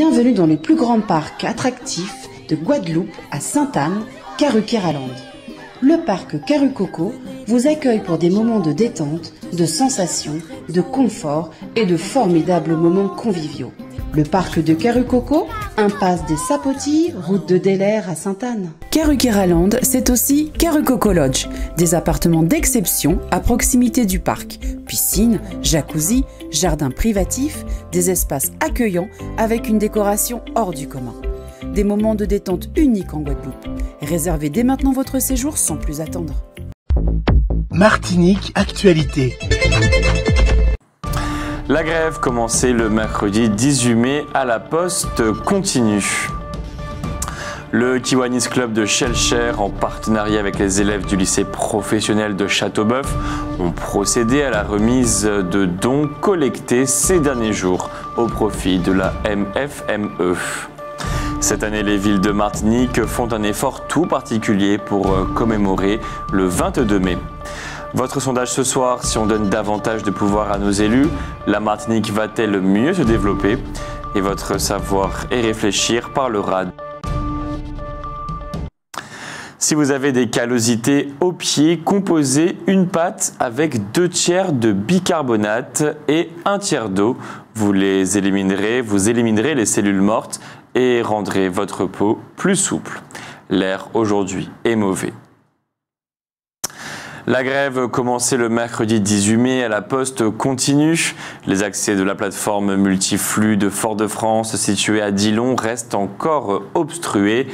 Bienvenue dans le plus grand parc attractif de Guadeloupe à Sainte-Anne, Karukéraland. Le parc Karucoco vous accueille pour des moments de détente, de sensations, de confort et de formidables moments conviviaux. Le parc de Karucoco, impasse des Sapotilles, route de Delair à Sainte-Anne. Karukéraland, c'est aussi Karucoco Lodge, des appartements d'exception à proximité du parc. Piscine, jacuzzi, jardin privatif, des espaces accueillants avec une décoration hors du commun. Des moments de détente uniques en Guadeloupe. Réservez dès maintenant votre séjour sans plus attendre. Martinique Actualité. La grève commencée le mercredi 18 mai à la Poste continue. Le Kiwanis Club de Shellshare, en partenariat avec les élèves du lycée professionnel de Châteauboeuf, ont procédé à la remise de dons collectés ces derniers jours au profit de la MFME. Cette année, les villes de Martinique font un effort tout particulier pour commémorer le 22 mai. Votre sondage ce soir, si on donne davantage de pouvoir à nos élus, la Martinique va-t-elle mieux se développer? Et votre savoir et réfléchir parlera. Si vous avez des callosités aux pieds, composez une pâte avec 2 tiers de bicarbonate et 1 tiers d'eau. Vous éliminerez les cellules mortes et rendrez votre peau plus souple. L'air aujourd'hui est mauvais. La grève commencée le mercredi 18 mai à la Poste continue. Les accès de la plateforme multiflux de Fort-de-France située à Dillon restent encore obstrués.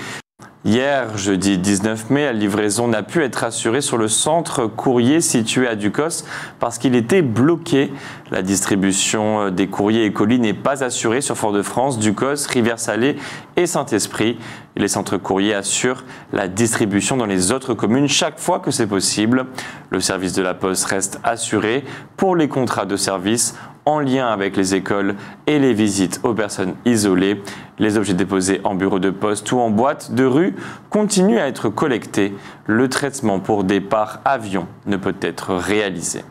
Hier, jeudi 19 mai, la livraison n'a pu être assurée sur le centre courrier situé à Ducos parce qu'il était bloqué. La distribution des courriers et colis n'est pas assurée sur Fort-de-France, Ducos, Rivière-Salée et Saint-Esprit. Les centres courriers assurent la distribution dans les autres communes chaque fois que c'est possible. Le service de la Poste reste assuré pour les contrats de service en lien avec les écoles et les visites aux personnes isolées. Les objets déposés en bureau de poste ou en boîte de rue continuent à être collectés. Le traitement pour départ avion ne peut être réalisé.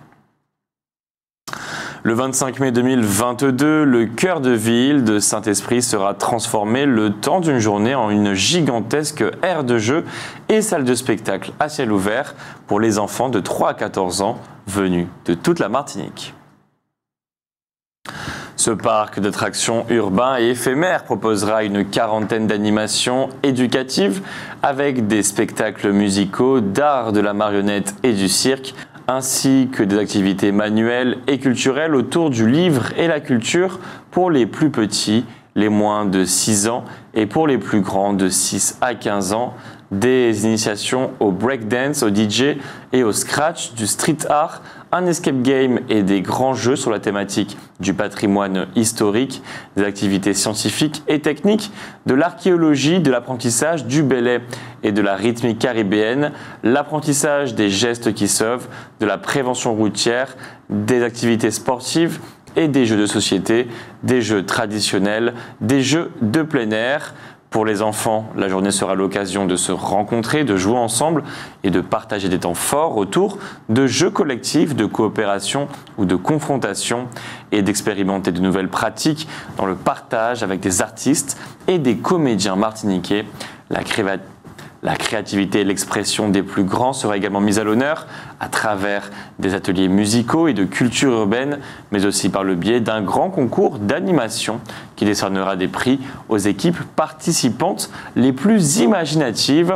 Le 25 mai 2022, le cœur de ville de Saint-Esprit sera transformé le temps d'une journée en une gigantesque aire de jeu et salle de spectacle à ciel ouvert pour les enfants de 3 à 14 ans venus de toute la Martinique. Ce parc d'attractions urbain et éphémère proposera une quarantaine d'animations éducatives avec des spectacles musicaux, d'art de la marionnette et du cirque, ainsi que des activités manuelles et culturelles autour du livre et la culture pour les plus petits, les moins de 6 ans, et pour les plus grands de 6 à 15 ans, des initiations au breakdance, au DJ et au scratch, du street art, un escape game et des grands jeux sur la thématique du patrimoine historique, des activités scientifiques et techniques, de l'archéologie, de l'apprentissage du belay et de la rythmique caribéenne, l'apprentissage des gestes qui sauvent, de la prévention routière, des activités sportives et des jeux de société, des jeux traditionnels, des jeux de plein air. Pour les enfants, la journée sera l'occasion de se rencontrer, de jouer ensemble et de partager des temps forts autour de jeux collectifs, de coopération ou de confrontation et d'expérimenter de nouvelles pratiques dans le partage avec des artistes et des comédiens martiniquais. La créativité et l'expression des plus grands sera également mise à l'honneur à travers des ateliers musicaux et de culture urbaine, mais aussi par le biais d'un grand concours d'animation qui décernera des prix aux équipes participantes les plus imaginatives.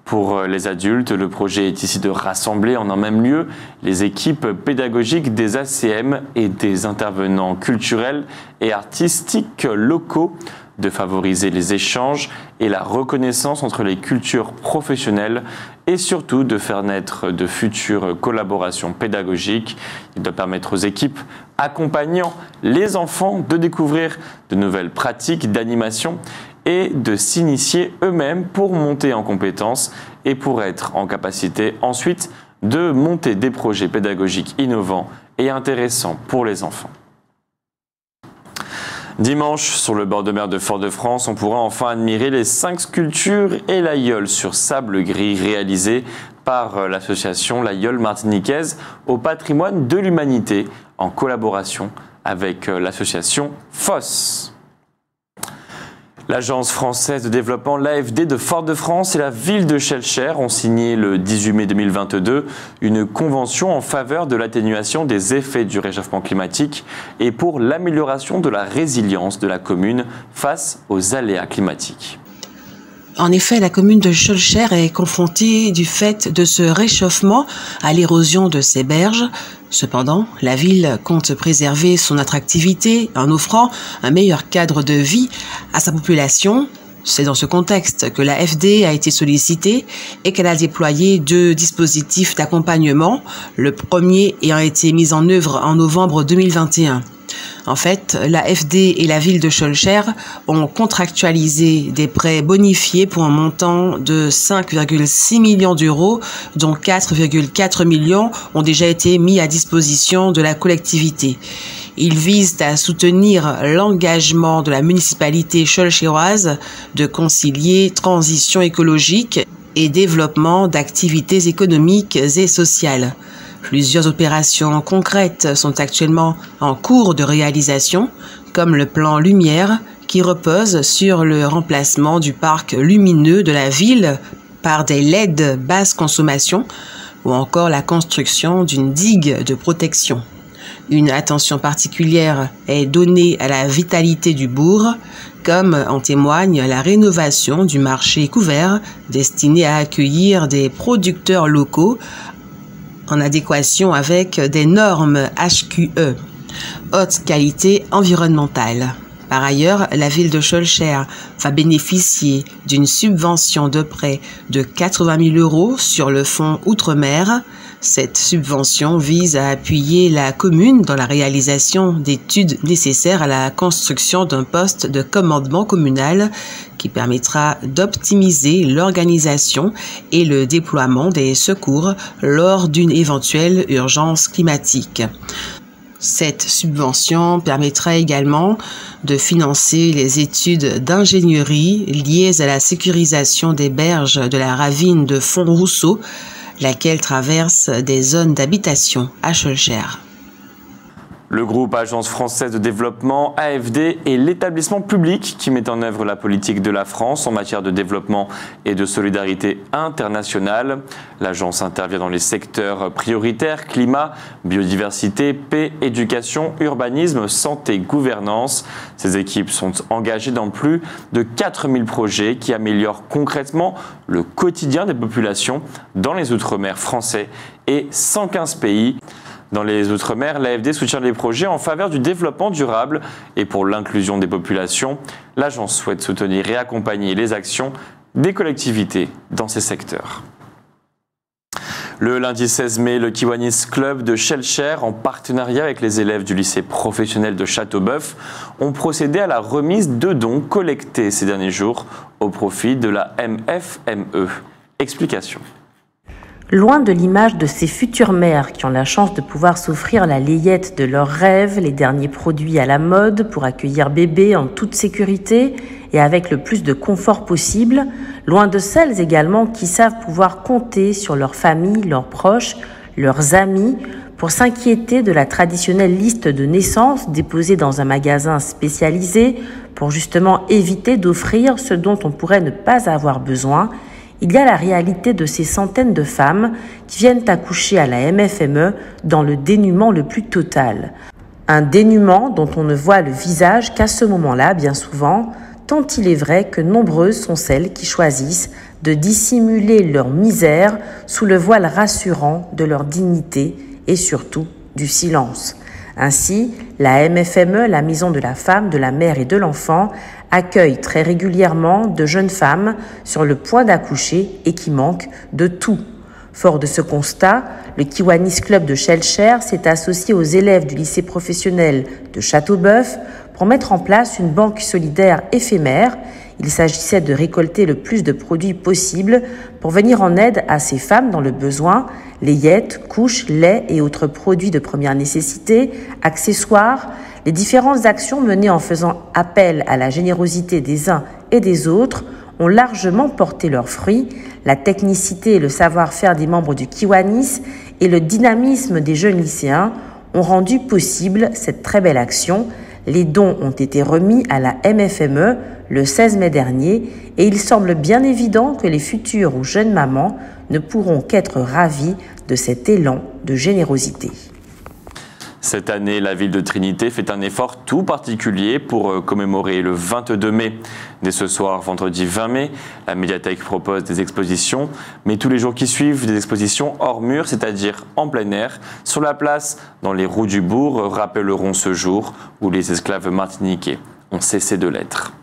Pour les adultes, le projet est ici de rassembler en un même lieu les équipes pédagogiques des ACM et des intervenants culturels et artistiques locaux, de favoriser les échanges et la reconnaissance entre les cultures professionnelles et surtout de faire naître de futures collaborations pédagogiques. Il doit permettre aux équipes accompagnant les enfants de découvrir de nouvelles pratiques d'animation et de s'initier eux-mêmes pour monter en compétences et pour être en capacité ensuite de monter des projets pédagogiques innovants et intéressants pour les enfants. Dimanche, sur le bord de mer de Fort-de-France, on pourra enfin admirer les 5 sculptures et l'aïeul sur sable gris réalisées par l'association L'Aïeul Martiniquaise au patrimoine de l'humanité en collaboration avec l'association FOSS. L'Agence française de développement, l'AFD de Fort-de-France et la ville de Schœlcher ont signé le 18 mai 2022 une convention en faveur de l'atténuation des effets du réchauffement climatique et pour l'amélioration de la résilience de la commune face aux aléas climatiques. En effet, la commune de Schœlcher est confrontée du fait de ce réchauffement à l'érosion de ses berges. Cependant, la ville compte préserver son attractivité en offrant un meilleur cadre de vie à sa population. C'est dans ce contexte que l'AFD a été sollicitée et qu'elle a déployé 2 dispositifs d'accompagnement, le premier ayant été mis en œuvre en novembre 2021. En fait, l'AFD et la ville de Schœlcher ont contractualisé des prêts bonifiés pour un montant de 5,6 millions d'euros, dont 4,4 millions ont déjà été mis à disposition de la collectivité. Ils visent à soutenir l'engagement de la municipalité schœlcheroise de concilier transition écologique et développement d'activités économiques et sociales. Plusieurs opérations concrètes sont actuellement en cours de réalisation, comme le plan Lumière, qui repose sur le remplacement du parc lumineux de la ville par des LED basse consommation, ou encore la construction d'une digue de protection. Une attention particulière est donnée à la vitalité du bourg, comme en témoigne la rénovation du marché couvert destiné à accueillir des producteurs locaux en adéquation avec des normes HQE, haute qualité environnementale. Par ailleurs, la ville de Schœlcher va bénéficier d'une subvention de prêt de 80 000 € sur le fonds Outre-mer. Cette subvention vise à appuyer la commune dans la réalisation d'études nécessaires à la construction d'un poste de commandement communal qui permettra d'optimiser l'organisation et le déploiement des secours lors d'une éventuelle urgence climatique. Cette subvention permettra également de financer les études d'ingénierie liées à la sécurisation des berges de la ravine de Font-Rousseau, laquelle traverse des zones d'habitation à Schœlcher. Le groupe Agence française de développement, AFD, est l'établissement public qui met en œuvre la politique de la France en matière de développement et de solidarité internationale. L'agence intervient dans les secteurs prioritaires, climat, biodiversité, paix, éducation, urbanisme, santé, gouvernance. Ces équipes sont engagées dans plus de 4000 projets qui améliorent concrètement le quotidien des populations dans les Outre-mer français et 115 pays. Dans les Outre-mer, l'AFD soutient les projets en faveur du développement durable et pour l'inclusion des populations. L'agence souhaite soutenir et accompagner les actions des collectivités dans ces secteurs. Le lundi 16 mai, le Kiwanis Club de Schœlcher, en partenariat avec les élèves du lycée professionnel de Châteauboeuf, ont procédé à la remise de dons collectés ces derniers jours au profit de la MFME. Explication. Loin de l'image de ces futures mères qui ont la chance de pouvoir s'offrir la layette de leurs rêves, les derniers produits à la mode pour accueillir bébé en toute sécurité et avec le plus de confort possible, loin de celles également qui savent pouvoir compter sur leur famille, leurs proches, leurs amis pour s'inquiéter de la traditionnelle liste de naissance déposée dans un magasin spécialisé pour justement éviter d'offrir ce dont on pourrait ne pas avoir besoin. Il y a la réalité de ces centaines de femmes qui viennent accoucher à la MFME dans le dénuement le plus total. Un dénuement dont on ne voit le visage qu'à ce moment-là, bien souvent, tant il est vrai que nombreuses sont celles qui choisissent de dissimuler leur misère sous le voile rassurant de leur dignité et surtout du silence. Ainsi, la MFME, la Maison de la Femme, de la Mère et de l'Enfant, accueille très régulièrement de jeunes femmes sur le point d'accoucher et qui manquent de tout. Fort de ce constat, le Kiwanis Club de Schœlcher s'est associé aux élèves du lycée professionnel de Châteauboeuf pour mettre en place une banque solidaire éphémère. Il s'agissait de récolter le plus de produits possible pour venir en aide à ces femmes dans le besoin, layettes, couches, lait et autres produits de première nécessité, accessoires. Les différentes actions menées en faisant appel à la générosité des uns et des autres ont largement porté leurs fruits. La technicité et le savoir-faire des membres du Kiwanis et le dynamisme des jeunes lycéens ont rendu possible cette très belle action. Les dons ont été remis à la MFME le 16 mai dernier et il semble bien évident que les futures ou jeunes mamans ne pourront qu'être ravies de cet élan de générosité. Cette année, la ville de Trinité fait un effort tout particulier pour commémorer le 22 mai. Dès ce soir, vendredi 20 mai, la médiathèque propose des expositions, mais tous les jours qui suivent, des expositions hors mur, c'est-à-dire en plein air, sur la place, dans les rues du bourg, rappelleront ce jour où les esclaves martiniquais ont cessé de l'être.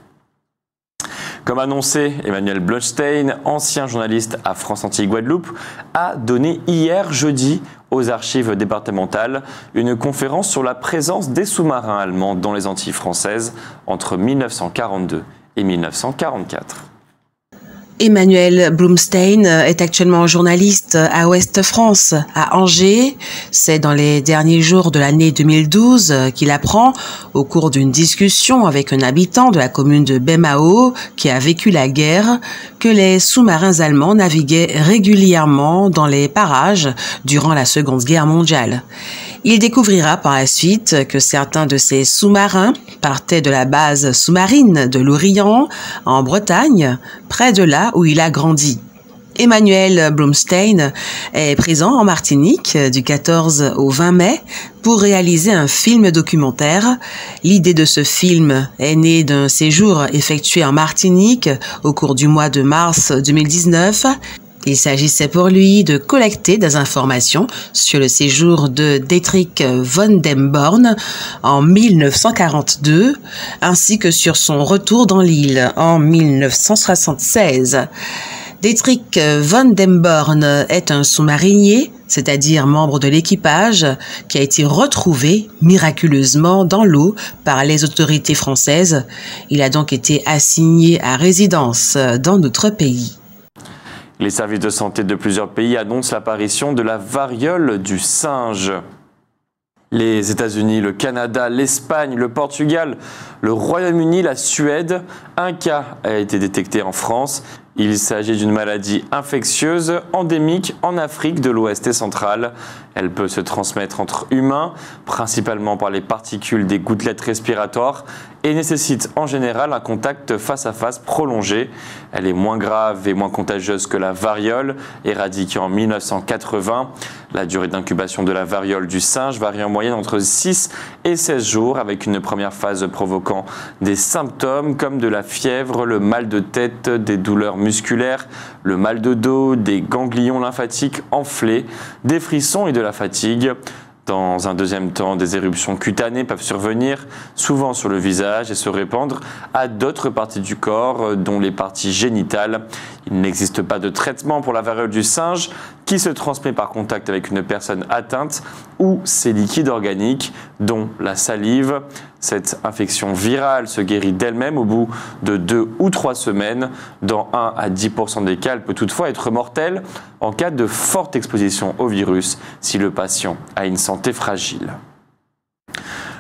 Comme annoncé, Emmanuel Blunstein, ancien journaliste à France Antilles Guadeloupe, a donné hier jeudi aux archives départementales une conférence sur la présence des sous-marins allemands dans les Antilles françaises entre 1942 et 1944. Emmanuel Blunstein est actuellement journaliste à Ouest France, à Angers. C'est dans les derniers jours de l'année 2012 qu'il apprend, au cours d'une discussion avec un habitant de la commune de Baie-Mahault qui a vécu la guerre, que les sous-marins allemands naviguaient régulièrement dans les parages durant la Seconde Guerre mondiale. Il découvrira par la suite que certains de ces sous-marins partaient de la base sous-marine de Lorient, en Bretagne, près de là où il a grandi. Emmanuel Blunstein est présent en Martinique du 14 au 20 mai pour réaliser un film documentaire. L'idée de ce film est née d'un séjour effectué en Martinique au cours du mois de mars 2019. Il s'agissait pour lui de collecter des informations sur le séjour de Dietrich von dem Born en 1942, ainsi que sur son retour dans l'île en 1976. Dietrich von dem Born est un sous-marinier, c'est-à-dire membre de l'équipage, qui a été retrouvé miraculeusement dans l'eau par les autorités françaises. Il a donc été assigné à résidence dans notre pays. Les services de santé de plusieurs pays annoncent l'apparition de la variole du singe. Les États-Unis, le Canada, l'Espagne, le Portugal, le Royaume-Uni, la Suède, un cas a été détecté en France. Il s'agit d'une maladie infectieuse endémique en Afrique de l'Ouest et centrale. Elle peut se transmettre entre humains, principalement par les particules des gouttelettes respiratoires, et nécessite en général un contact face à face prolongé. Elle est moins grave et moins contagieuse que la variole, éradiquée en 1980. La durée d'incubation de la variole du singe varie en moyenne entre 6 et 16 jours, avec une première phase provoquant des symptômes comme de la fièvre, le mal de tête, des douleurs musculaires, le mal de dos, des ganglions lymphatiques enflés, des frissons et de la fatigue. Dans un deuxième temps, des éruptions cutanées peuvent survenir, souvent sur le visage, et se répandre à d'autres parties du corps, dont les parties génitales. Il n'existe pas de traitement pour la variole du singe, qui se transmet par contact avec une personne atteinte ou ses liquides organiques, dont la salive. Cette infection virale se guérit d'elle-même au bout de 2 ou 3 semaines. Dans 1 à 10% des cas, elle peut toutefois être mortelle en cas de forte exposition au virus si le patient a une santé fragile.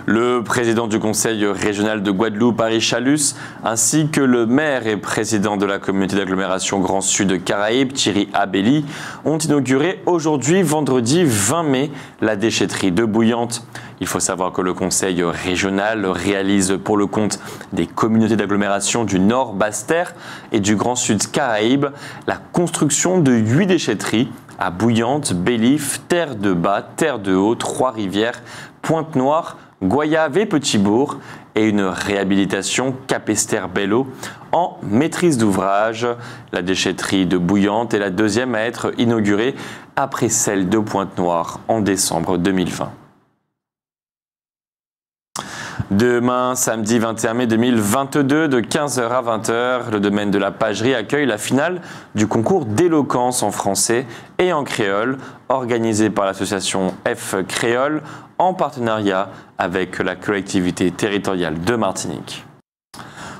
Le président du conseil régional de Guadeloupe, Harry Chalus, ainsi que le maire et président de la communauté d'agglomération Grand Sud Caraïbes, Thierry Abelli, ont inauguré aujourd'hui, vendredi 20 mai, la déchetterie de Bouillante. Il faut savoir que le conseil régional réalise pour le compte des communautés d'agglomération du Nord Basse-Terre et du Grand Sud Caraïbes la construction de 8 déchetteries à Bouillante, Bélif, Terre de Bas, Terre de Haut, Trois-Rivières, Pointe-Noire, Goyave et Petit-Bourg, et une réhabilitation Capesterre-Bello en maîtrise d'ouvrage. La déchetterie de Bouillante est la deuxième à être inaugurée après celle de Pointe-Noire en décembre 2020. Demain, samedi 21 mai 2022, de 15h à 20h, le domaine de la Pagerie accueille la finale du concours d'éloquence en français et en créole, organisé par l'association F Créole en partenariat avec la collectivité territoriale de Martinique.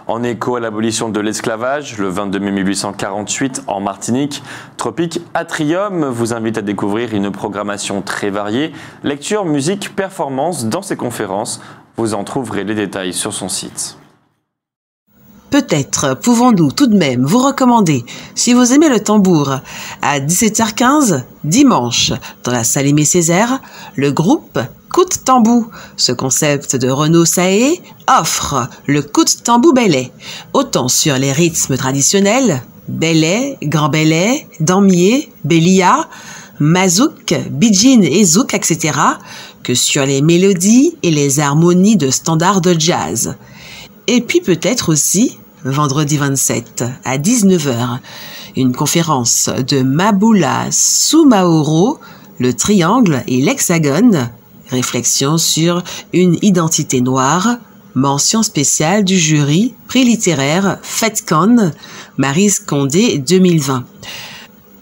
En écho à l'abolition de l'esclavage, le 22 mai 1848 en Martinique, Tropique Atrium vous invite à découvrir une programmation très variée, lecture, musique, performance dans ses conférences. Vous en trouverez les détails sur son site. Peut-être pouvons-nous tout de même vous recommander, si vous aimez le tambour, à 17h15, dimanche, dans la salle Aimé Césaire, le groupe coup de tambou. Ce concept de Renaud Sahé offre le coup de tambou belay, autant sur les rythmes traditionnels, belay, grand belay, damier, belia, mazouk, bidjin et zouk, etc., que sur les mélodies et les harmonies de standards de jazz. Et puis peut-être aussi, vendredi 27 à 19h, une conférence de Maboula Soumaoro, le triangle et l'hexagone, réflexion sur une identité noire, mention spéciale du jury, prix littéraire FETCON, Maryse Condé 2020.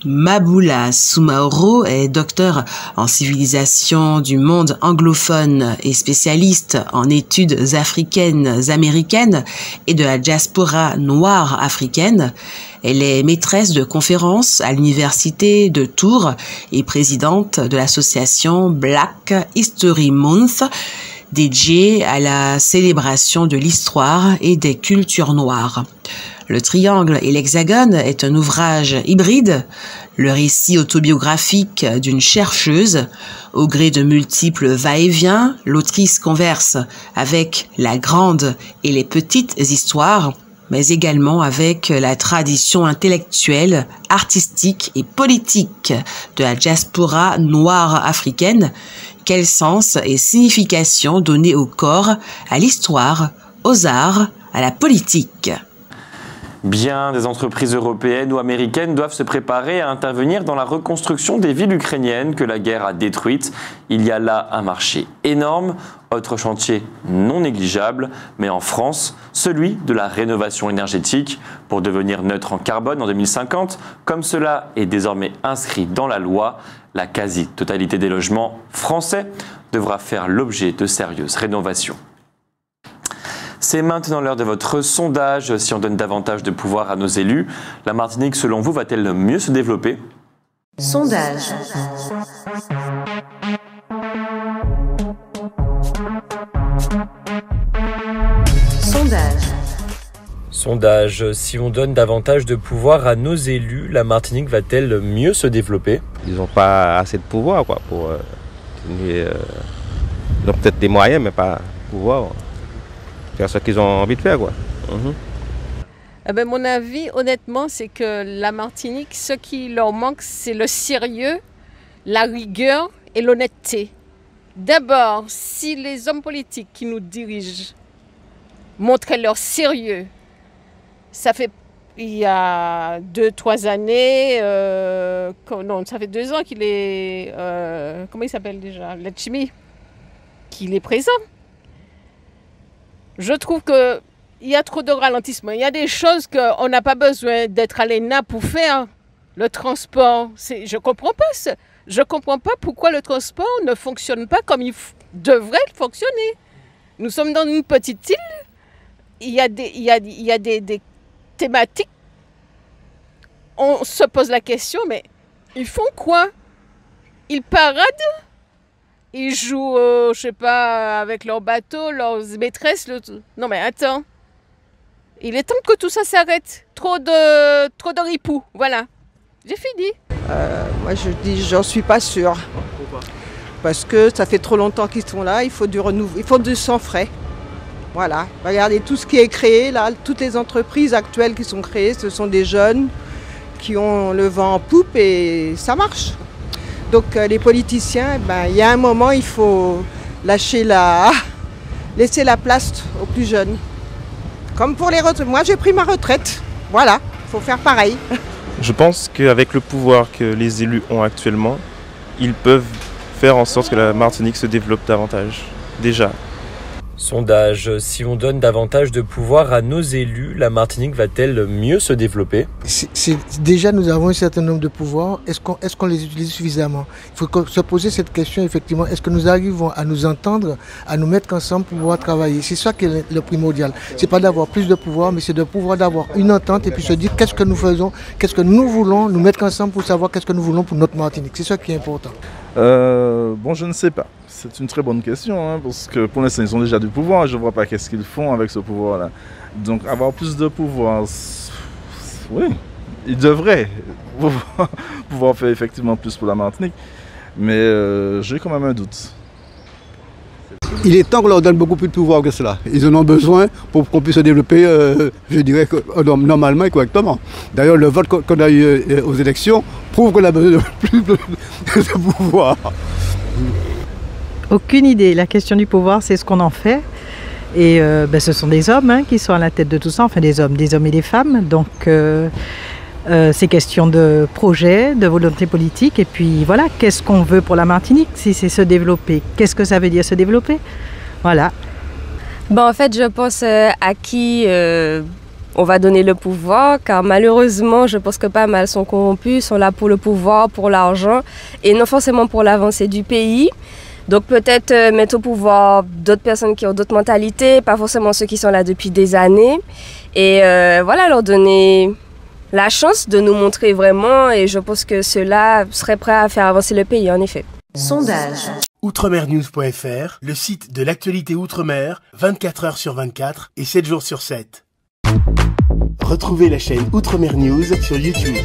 Maboula Soumaoro est docteur en civilisation du monde anglophone et spécialiste en études africaines américaines et de la diaspora noire africaine. Elle est maîtresse de conférences à l'université de Tours et présidente de l'association Black History Month, dédiée à la célébration de l'histoire et des cultures noires. Le triangle et l'hexagone est un ouvrage hybride, le récit autobiographique d'une chercheuse. Au gré de multiples va-et-vient, l'autrice converse avec la grande et les petites histoires, mais également avec la tradition intellectuelle, artistique et politique de la diaspora noire africaine. Quel sens et signification donner au corps, à l'histoire, aux arts, à la politique ? Bien des entreprises européennes ou américaines doivent se préparer à intervenir dans la reconstruction des villes ukrainiennes que la guerre a détruites. Il y a là un marché énorme, autre chantier non négligeable, mais en France, celui de la rénovation énergétique pour devenir neutre en carbone en 2050. Comme cela est désormais inscrit dans la loi, la quasi-totalité des logements français devra faire l'objet de sérieuses rénovations. C'est maintenant l'heure de votre sondage. Si on donne davantage de pouvoir à nos élus, la Martinique, selon vous, va-t-elle mieux se développer ? Sondage. Sondage. Sondage. Si on donne davantage de pouvoir à nos élus, la Martinique va-t-elle mieux se développer ? Ils n'ont pas assez de pouvoir pour tenir. Ils ont peut-être des moyens, mais pas de pouvoir. Faire ce qu'ils ont envie de faire, quoi. Mon avis, honnêtement, c'est que la Martinique, ce qui leur manque, c'est le sérieux, la rigueur et l'honnêteté. D'abord, si les hommes politiques qui nous dirigent montraient leur sérieux, il y a 2-3 années, non, ça fait 2 ans qu'il est, comment il s'appelle déjà, Letchimi, qu'il est présent. Je trouve qu'il y a trop de ralentissement. Il y a des choses qu'on n'a pas besoin d'être à l'ENA pour faire. Le transport, je ne comprends pas pourquoi le transport ne fonctionne pas comme il devrait fonctionner. Nous sommes dans une petite île. Il y a des thématiques. On se pose la question, mais ils font quoi? Ils paradent? Ils jouent, je sais pas, avec leurs bateaux, leurs maîtresses. Non mais attends. Il est temps que tout ça s'arrête. Trop de ripoux. Voilà. J'ai fini. Moi je dis, j'en suis pas sûre. Parce que ça fait trop longtemps qu'ils sont là. Il faut du renouveau. Il faut du sang frais. Voilà. Regardez tout ce qui est créé là. Toutes les entreprises actuelles qui sont créées, ce sont des jeunes qui ont le vent en poupe et ça marche. Donc les politiciens, il y a un moment, il faut laisser la place aux plus jeunes. Comme pour les retraites. Moi, j'ai pris ma retraite. Voilà, il faut faire pareil. Je pense qu'avec le pouvoir que les élus ont actuellement, ils peuvent faire en sorte que la Martinique se développe davantage. Déjà. Sondage. Si on donne davantage de pouvoir à nos élus, la Martinique va-t-elle mieux se développer ? Déjà, nous avons un certain nombre de pouvoirs. Est-ce qu'on les utilise suffisamment ? Il faut se poser cette question, effectivement. Est-ce que nous arrivons à nous entendre, à nous mettre ensemble pour pouvoir travailler ? C'est ça qui est le primordial. C'est pas d'avoir plus de pouvoir, mais c'est de pouvoir d'avoir une entente et puis se dire qu'est-ce que nous faisons, qu'est-ce que nous voulons, nous mettre ensemble pour savoir qu'est-ce que nous voulons pour notre Martinique. C'est ça qui est important. Je ne sais pas. C'est une très bonne question, parce que pour l'instant, ils ont déjà du pouvoir. Je ne vois pas qu'est-ce qu'ils font avec ce pouvoir-là. Donc, avoir plus de pouvoir, oui, ils devraient pouvoir faire effectivement plus pour la Martinique. Mais j'ai quand même un doute. Il est temps qu'on leur donne beaucoup plus de pouvoir que cela. Ils en ont besoin pour qu'on puisse se développer, je dirais, normalement et correctement. D'ailleurs, le vote qu'on a eu aux élections prouve qu'on a besoin de plus de pouvoir. Aucune idée. La question du pouvoir, c'est ce qu'on en fait. Et ce sont des hommes qui sont à la tête de tout ça, enfin des hommes et des femmes. Donc c'est question de projet, de volonté politique. Et puis voilà, qu'est-ce qu'on veut pour la Martinique si c'est se développer? Qu'est-ce que ça veut dire se développer? Voilà. En fait, je pense à qui on va donner le pouvoir, car malheureusement, je pense que pas mal sont corrompus, sont là pour le pouvoir, pour l'argent, et non forcément pour l'avancée du pays. Donc peut-être mettre au pouvoir d'autres personnes qui ont d'autres mentalités, pas forcément ceux qui sont là depuis des années. Et leur donner la chance de nous montrer vraiment. Et je pense que ceux-là seraient prêts à faire avancer le pays, en effet. Sondage. Outremernews.fr, le site de l'actualité Outre-mer, 24 heures sur 24 et 7 jours sur 7. Retrouvez la chaîne Outremer News sur YouTube.